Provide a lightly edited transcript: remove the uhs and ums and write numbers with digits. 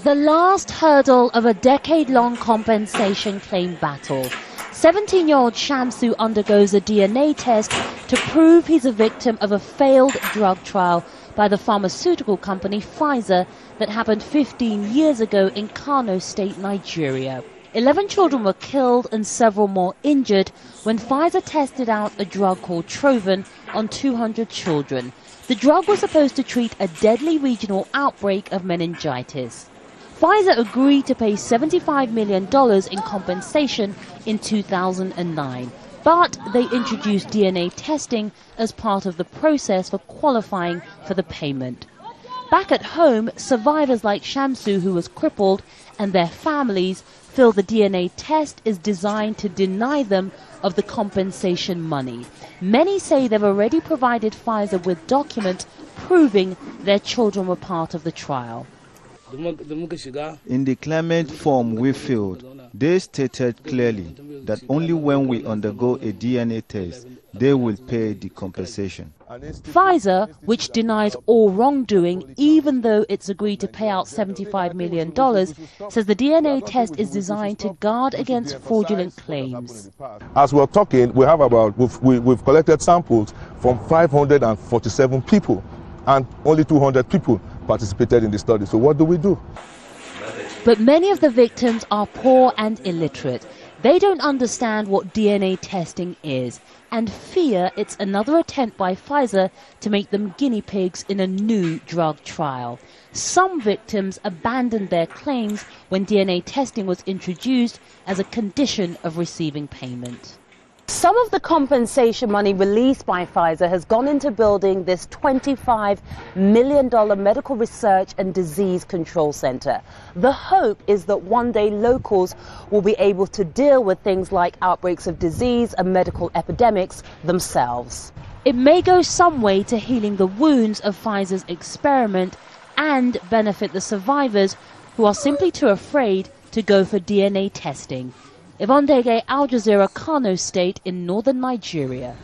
The last hurdle of a decade-long compensation claim battle. 17-year-old Shamsu undergoes a DNA test to prove he's a victim of a failed drug trial by the pharmaceutical company Pfizer that happened 15 years ago in Kano State, Nigeria. 11 children were killed and several more injured when Pfizer tested out a drug called Trovan on 200 children. The drug was supposed to treat a deadly regional outbreak of meningitis. Pfizer agreed to pay $75 million in compensation in 2009, but they introduced DNA testing as part of the process for qualifying for the payment. Back at home, survivors like Shamsu, who was crippled, and their families feel the DNA test is designed to deny them of the compensation money. Many say they've already provided Pfizer with documents proving their children were part of the trial. In the claimant form we filled, they stated clearly that only when we undergo a DNA test, they will pay the compensation. Pfizer, which denies all wrongdoing, even though it's agreed to pay out $75 million, says the DNA test is designed to guard against fraudulent claims. As we're talking, we've collected samples from 547 people, and only 200 people participated in the study. So what do we do? But many of the victims are poor and illiterate. They don't understand what DNA testing is and fear it's another attempt by Pfizer to make them guinea pigs in a new drug trial. Some victims abandoned their claims when DNA testing was introduced as a condition of receiving payment. Some of the compensation money released by Pfizer has gone into building this $25 million medical research and disease control center. The hope is that one day locals will be able to deal with things like outbreaks of disease and medical epidemics themselves. It may go some way to healing the wounds of Pfizer's experiment and benefit the survivors who are simply too afraid to go for DNA testing. Yvonne Dege, Al Jazeera, Kano State in northern Nigeria.